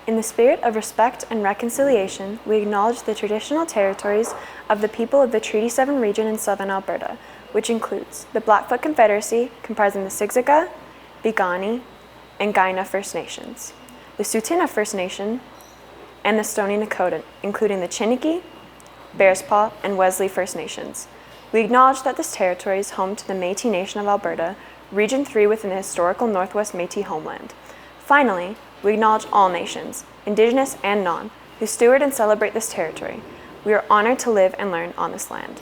In the spirit of respect and reconciliation, we acknowledge the traditional territories of the people of the Treaty 7 region in southern Alberta, which includes the Blackfoot Confederacy, comprising the Siksika, Piikani, and Kainai First Nations, the Tsuut'ina First Nation, and the Stoney Nakoda, including the Chiniki, Bearspaw, and Wesley First Nations. We acknowledge that this territory is home to the Métis Nation of Alberta, Region 3 within the historical Northwest Métis homeland. Finally, we acknowledge all nations, Indigenous and non, who steward and celebrate this territory. We are honored to live and learn on this land.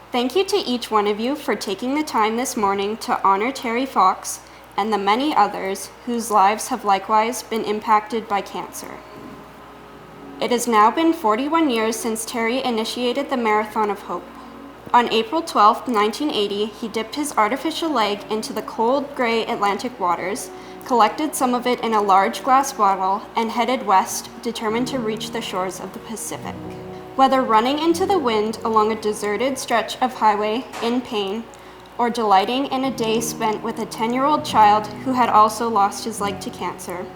Thank you to each one of you for taking the time this morning to honor Terry Fox and the many others whose lives have likewise been impacted by cancer. It has now been 41 years since Terry initiated the Marathon of Hope. On April 12, 1980, he dipped his artificial leg into the cold, gray Atlantic waters, collected some of it in a large glass bottle, and headed west, determined to reach the shores of the Pacific. Whether running into the wind along a deserted stretch of highway in pain, or delighting in a day spent with a 10-year-old child who had also lost his leg to cancer,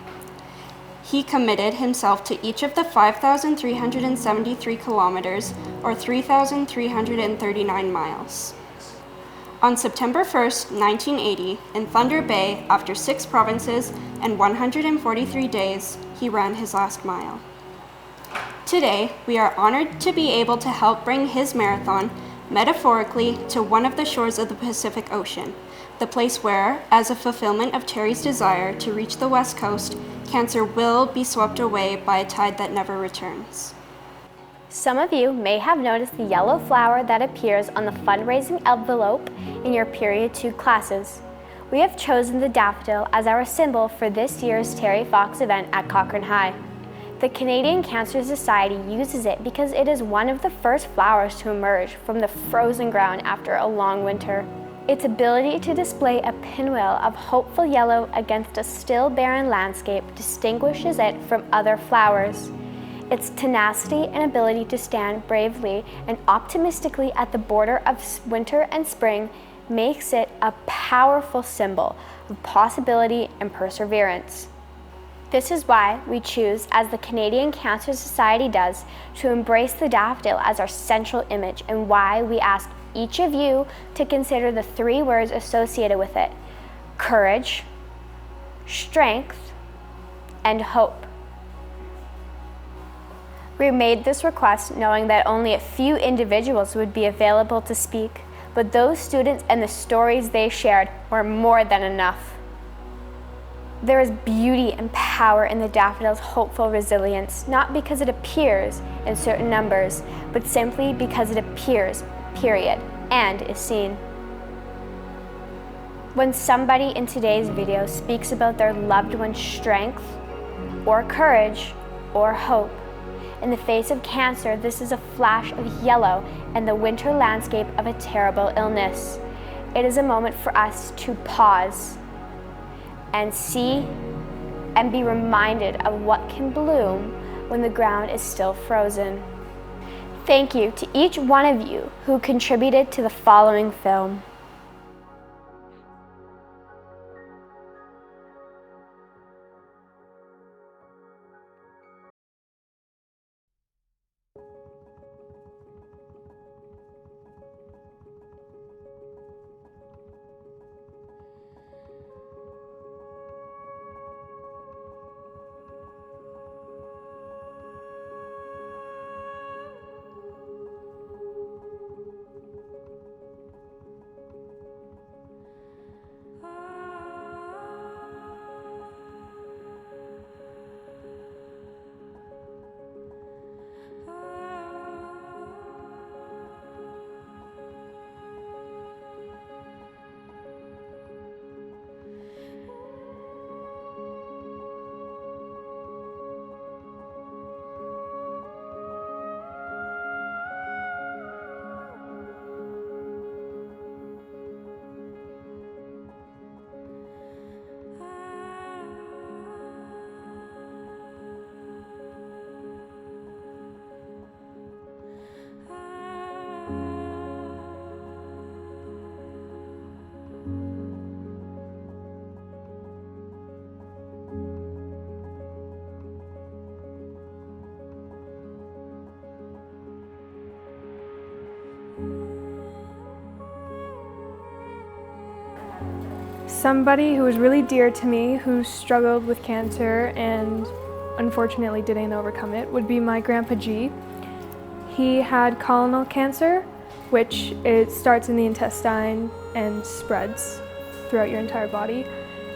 he committed himself to each of the 5,373 kilometers, or 3,339 miles. On September 1st, 1980, in Thunder Bay, after 6 provinces and 143 days, he ran his last mile. Today, we are honored to be able to help bring his marathon, metaphorically, to one of the shores of the Pacific Ocean, the place where, as a fulfillment of Terry's desire to reach the West Coast, cancer will be swept away by a tide that never returns. Some of you may have noticed the yellow flower that appears on the fundraising envelope in your Period 2 classes. We have chosen the daffodil as our symbol for this year's Terry Fox event at Cochrane High. The Canadian Cancer Society uses it because it is one of the first flowers to emerge from the frozen ground after a long winter. Its ability to display a pinwheel of hopeful yellow against a still barren landscape distinguishes it from other flowers. Its tenacity and ability to stand bravely and optimistically at the border of winter and spring makes it a powerful symbol of possibility and perseverance. This is why we choose, as the Canadian Cancer Society does, to embrace the daffodil as our central image, and why we ask each of you to consider the 3 words associated with it: courage, strength, and hope. We made this request knowing that only a few individuals would be available to speak, but those students and the stories they shared were more than enough. There is beauty and power in the daffodil's hopeful resilience, not because it appears in certain numbers, but simply because it appears, period, and is seen. When somebody in today's video speaks about their loved one's strength or courage, or hope. In the face of cancer, this is a flash of yellow and the winter landscape of a terrible illness. It is a moment for us to pause and see and be reminded of what can bloom when the ground is still frozen. Thank you to each one of you who contributed to the following film. Somebody who was really dear to me, who struggled with cancer and unfortunately didn't overcome it, would be my Grandpa G. He had colonal cancer, which it starts in the intestine and spreads throughout your entire body.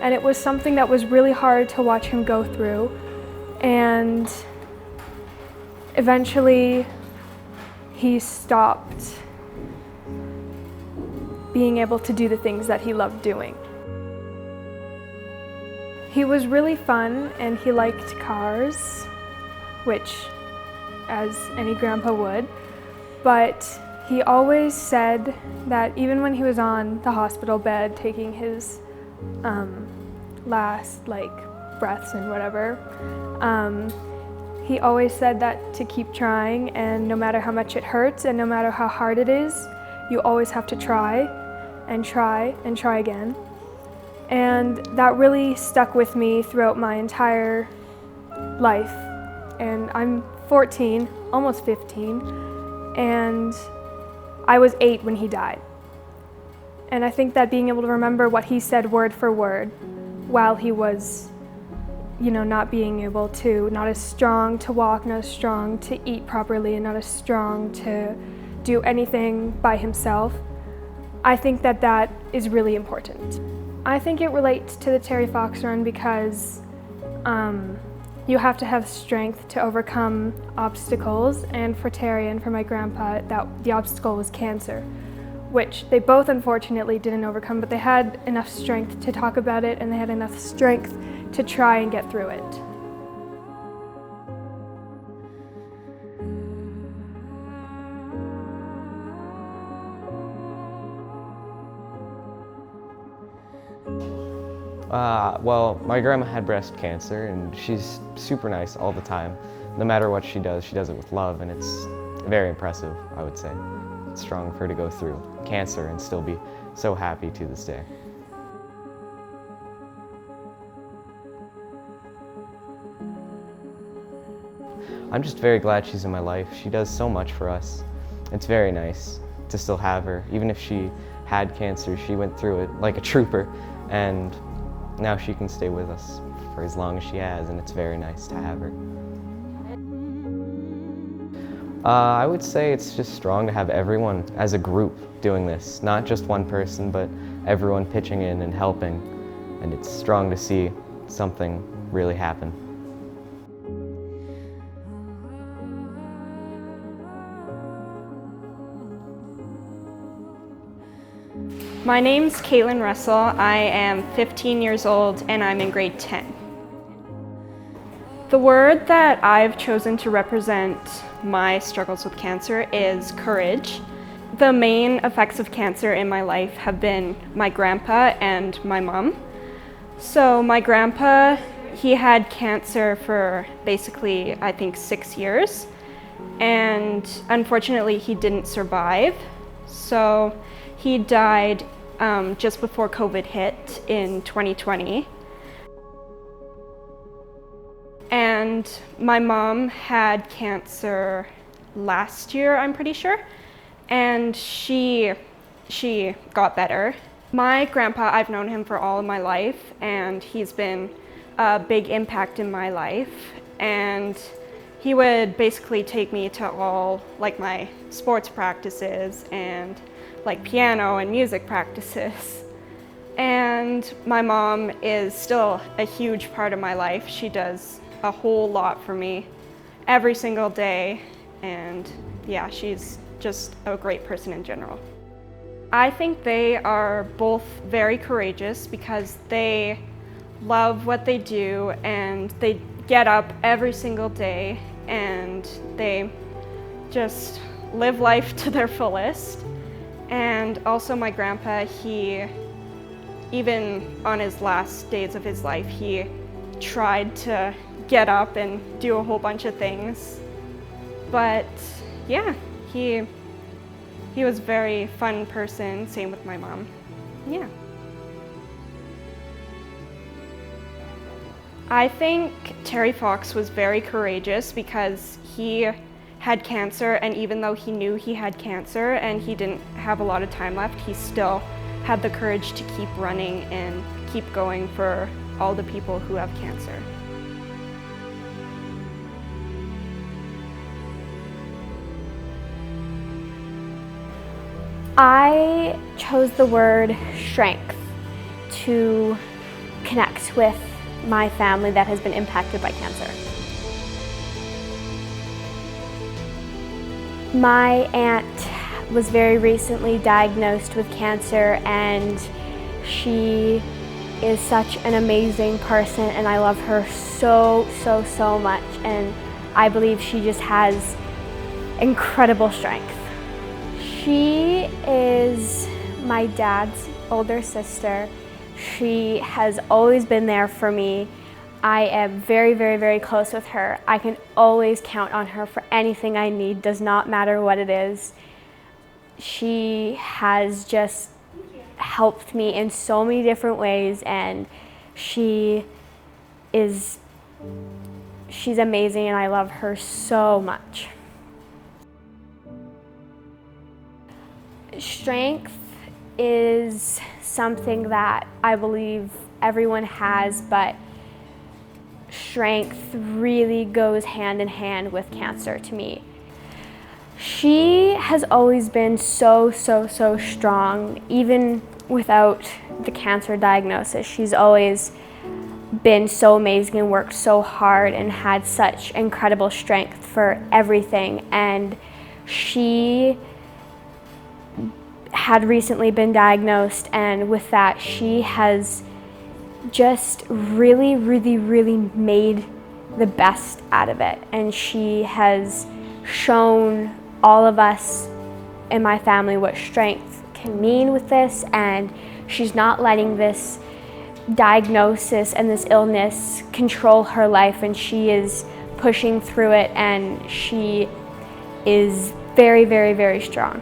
And it was something that was really hard to watch him go through. And eventually he stopped being able to do the things that he loved doing. He was really fun and he liked cars, which as any grandpa would, but he always said that even when he was on the hospital bed taking his last breaths and whatever, he always said that to keep trying, and no matter how much it hurts and no matter how hard it is, you always have to try and try and try again. And that really stuck with me throughout my entire life. And I'm 14, almost 15, and I was 8 when he died. And I think that being able to remember what he said word for word while he was, not being able to, not as strong to walk, not as strong to eat properly, and not as strong to do anything by himself, I think that that is really important. I think it relates to the Terry Fox run because you have to have strength to overcome obstacles, and for Terry and for my grandpa, the obstacle was cancer, which they both unfortunately didn't overcome, but they had enough strength to talk about it and they had enough strength to try and get through it. Well, my grandma had breast cancer and she's super nice all the time. No matter what she does it with love, and it's very impressive, I would say. It's strong for her to go through cancer and still be so happy to this day. I'm just very glad she's in my life. She does so much for us. It's very nice to still have her. Even if she had cancer, she went through it like a trooper, and now she can stay with us for as long as she has, and it's very nice to have her. I would say it's just strong to have everyone as a group doing this, not just one person, but everyone pitching in and helping, and it's strong to see something really happen. My name's Caitlin Russell. I am 15 years old and I'm in grade 10. The word that I've chosen to represent my struggles with cancer is courage. The main effects of cancer in my life have been my grandpa and my mom. So my grandpa, he had cancer for basically, I think, 6 years. And unfortunately, he didn't survive. So he died just before COVID hit in 2020. And my mom had cancer last year, I'm pretty sure, and she got better. My grandpa, I've known him for all of my life, and he's been a big impact in my life. And he would basically take me to all like my sports practices and like piano and music practices. And my mom is still a huge part of my life. She does a whole lot for me every single day, and yeah, she's just a great person in general. I think they are both very courageous because they love what they do and they get up every single day and they just live life to their fullest. And also my grandpa, he, even on his last days of his life, he tried to get up and do a whole bunch of things. But yeah, he was a very fun person, same with my mom. Yeah. I think Terry Fox was very courageous because he had cancer, and even though he knew he had cancer and he didn't have a lot of time left, he still had the courage to keep running and keep going for all the people who have cancer. I chose the word strength to connect with my family that has been impacted by cancer. My aunt was very recently diagnosed with cancer, and she is such an amazing person, and I love her so much, and I believe she just has incredible strength. She is my dad's older sister. She has always been there for me. I am very close with her. I can always count on her for anything I need, does not matter what it is. She has just helped me in so many different ways, and she's amazing, and I love her so much. Strength is something that I believe everyone has, but strength really goes hand in hand with cancer to me. She has always been so strong, even without the cancer diagnosis. She's always been so amazing and worked so hard and had such incredible strength for everything. And she had recently been diagnosed, and with that she has just really made the best out of it, and she has shown all of us in my family what strength can mean with this, and she's not letting this diagnosis and this illness control her life, and she is pushing through it, and she is very strong.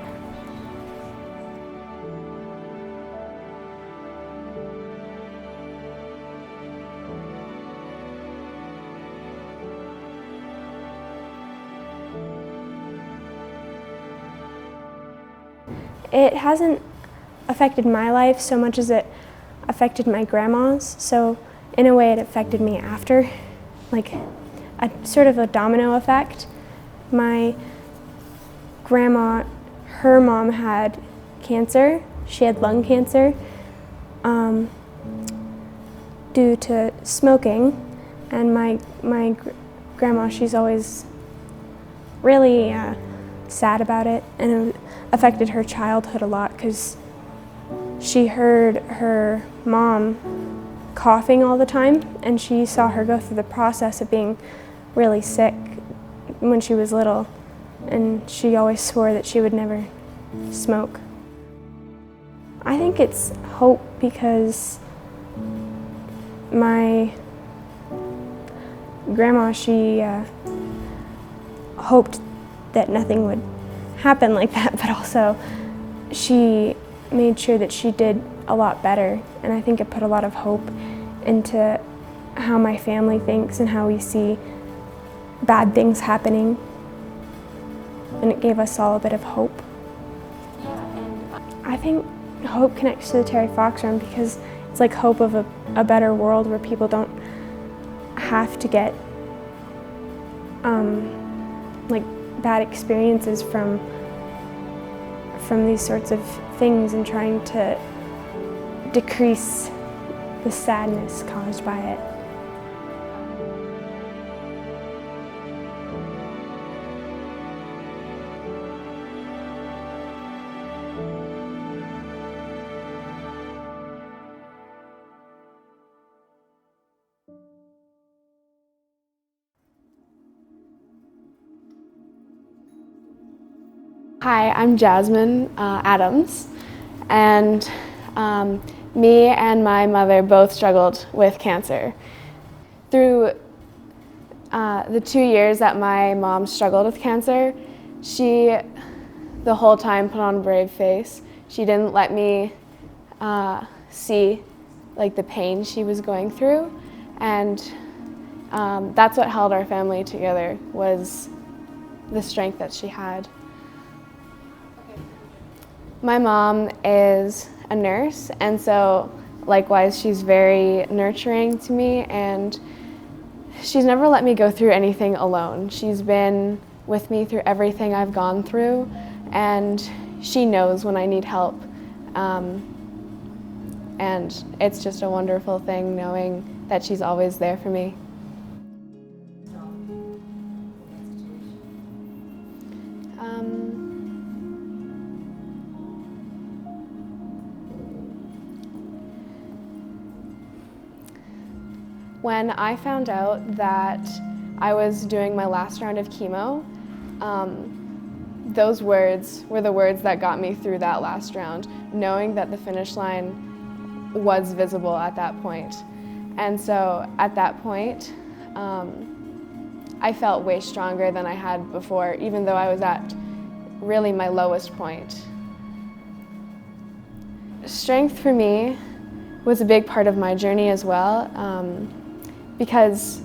It hasn't affected my life so much as it affected my grandma's. So in a way it affected me after, like a sort of a domino effect. My grandma, her mom had cancer. She had lung cancer due to smoking. And my grandma, she's always really sad about it, and it affected her childhood a lot because she heard her mom coughing all the time, and she saw her go through the process of being really sick when she was little, and she always swore that she would never smoke. I think it's hope because my grandma, she hoped that nothing would happen like that, but also she made sure that she did a lot better, and I think it put a lot of hope into how my family thinks and how we see bad things happening, and it gave us all a bit of hope. I think hope connects to the Terry Fox Run because it's like hope of a better world where people don't have to get like bad experiences from these sorts of things, and trying to decrease the sadness caused by it. Hi, I'm Jasmine Adams, and me and my mother both struggled with cancer. Through the 2 years that my mom struggled with cancer, she the whole time put on a brave face. She didn't let me see like the pain she was going through, and that's what held our family together, was the strength that she had. My mom is a nurse, and so likewise she's very nurturing to me, and she's never let me go through anything alone. She's been with me through everything I've gone through, and she knows when I need help. And it's just a wonderful thing knowing that she's always there for me. When I found out that I was doing my last round of chemo, those words were the words that got me through that last round, knowing that the finish line was visible at that point. And so at that point, I felt way stronger than I had before, even though I was at really my lowest point. Strength for me was a big part of my journey as well. Because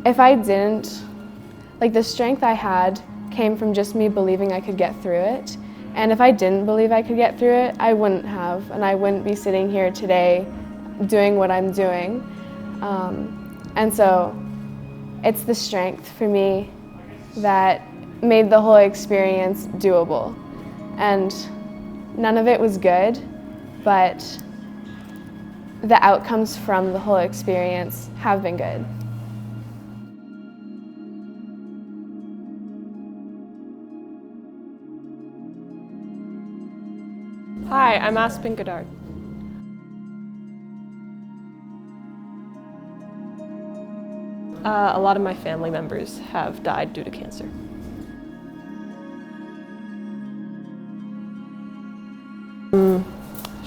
if I didn't, like the strength I had came from just me believing I could get through it. And if I didn't believe I could get through it, I wouldn't have, and I wouldn't be sitting here today doing what I'm doing. And so it's the strength for me that made the whole experience doable. And none of it was good, but the outcomes from the whole experience have been good. Hi, I'm Aspen Goddard. A lot of my family members have died due to cancer.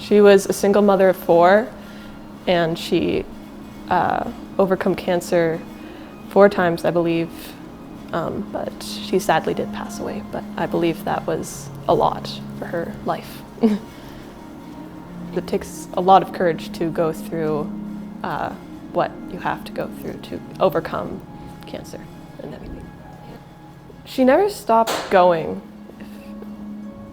She was a single mother of 4, and she overcome cancer 4 times, I believe, but she sadly did pass away, but I believe that was a lot for her life. It takes a lot of courage to go through what you have to go through to overcome cancer and everything. She never stopped going.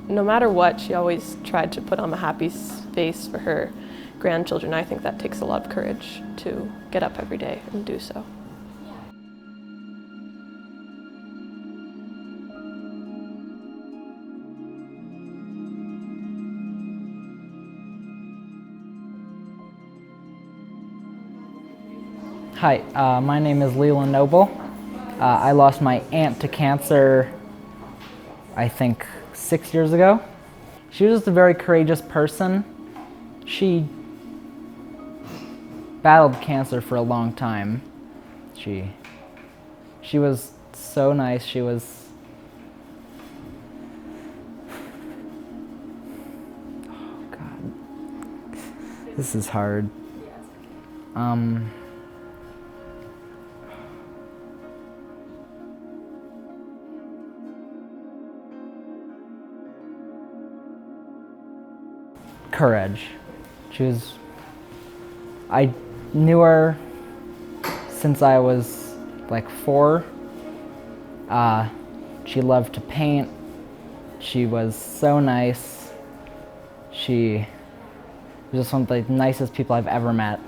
No matter what, she always tried to put on a happy face for her grandchildren. I think that takes a lot of courage to get up every day and do so. Hi, my name is Leland Noble. I lost my aunt to cancer, I think 6 years ago. She was just a very courageous person. She battled cancer for a long time. She was so nice. She was, oh God, this is hard. Courage. I knew her since I was like 4. She loved to paint. She was so nice. She was just one of the nicest people I've ever met.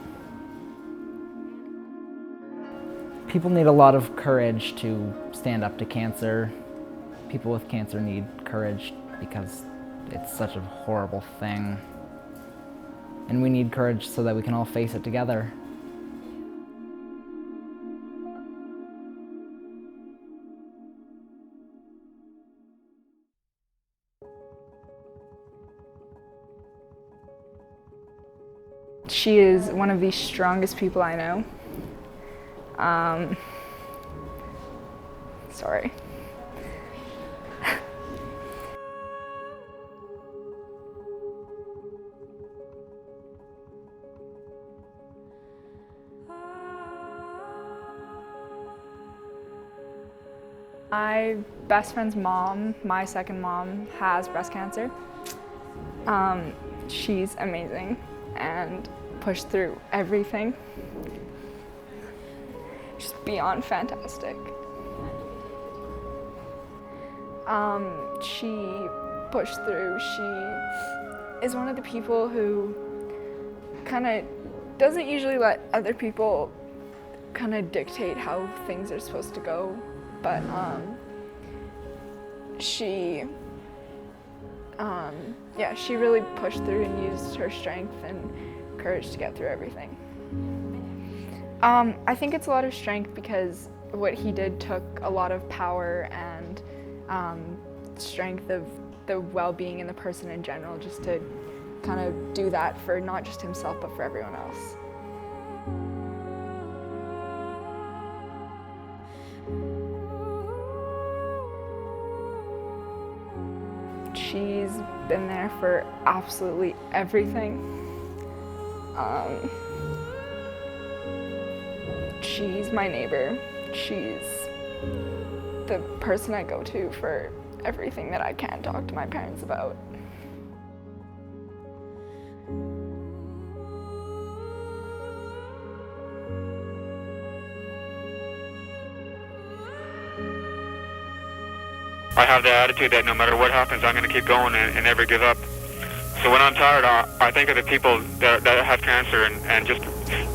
People need a lot of courage to stand up to cancer. People with cancer need courage because it's such a horrible thing. And we need courage so that we can all face it together. She is one of the strongest people I know. Sorry. My best friend's mom, my second mom, has breast cancer. She's amazing and pushed through everything. Just beyond fantastic. She pushed through. She is one of the people who kind of doesn't usually let other people kind of dictate how things are supposed to go, but she really pushed through and used her strength and courage to get through everything. I think it's a lot of strength because what he did took a lot of power and strength of the well-being in the person in general, just to kind of do that for not just himself but for everyone else. She's been there for absolutely everything. She's my neighbor. She's the person I go to for everything that I can't talk to my parents about. I have the attitude that no matter what happens, I'm going to keep going and never give up. So when I'm tired, I think of the people that have cancer and just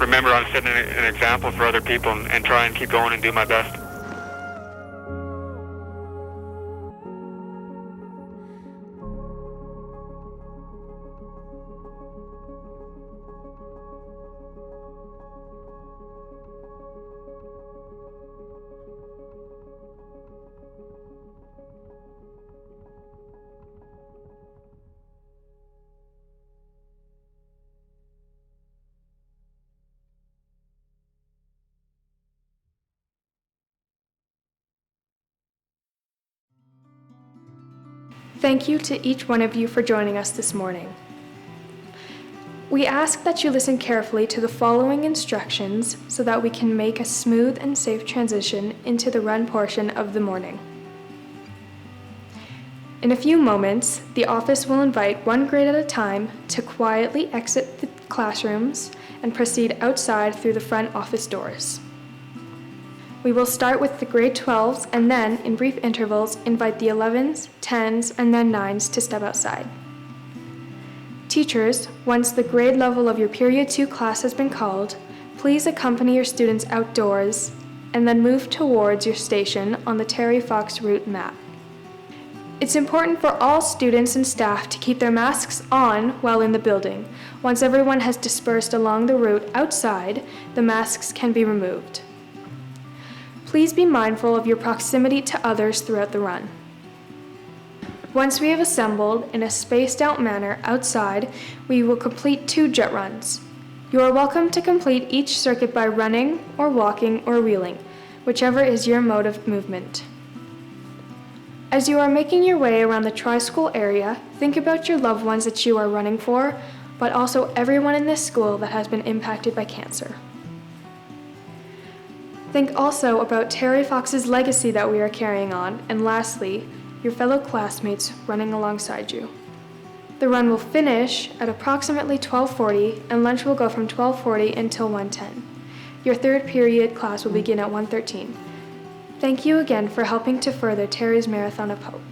remember I'm setting an example for other people and try and keep going and do my best. Thank you to each one of you for joining us this morning. We ask that you listen carefully to the following instructions so that we can make a smooth and safe transition into the run portion of the morning. In a few moments, the office will invite one grade at a time to quietly exit the classrooms and proceed outside through the front office doors. We will start with the grade 12s and then, in brief intervals, invite the 11s, 10s, and then 9s to step outside. Teachers, once the grade level of your Period 2 class has been called, please accompany your students outdoors and then move towards your station on the Terry Fox route map. It's important for all students and staff to keep their masks on while in the building. Once everyone has dispersed along the route outside, the masks can be removed. Please be mindful of your proximity to others throughout the run. Once we have assembled in a spaced out manner outside, we will complete 2 jet runs. You are welcome to complete each circuit by running or walking or wheeling, whichever is your mode of movement. As you are making your way around the tri-school area, think about your loved ones that you are running for, but also everyone in this school that has been impacted by cancer. Think also about Terry Fox's legacy that we are carrying on, and lastly, your fellow classmates running alongside you. The run will finish at approximately 12:40, and lunch will go from 12:40 until 1:10. Your third period class will begin at 1:13. Thank you again for helping to further Terry's Marathon of Hope.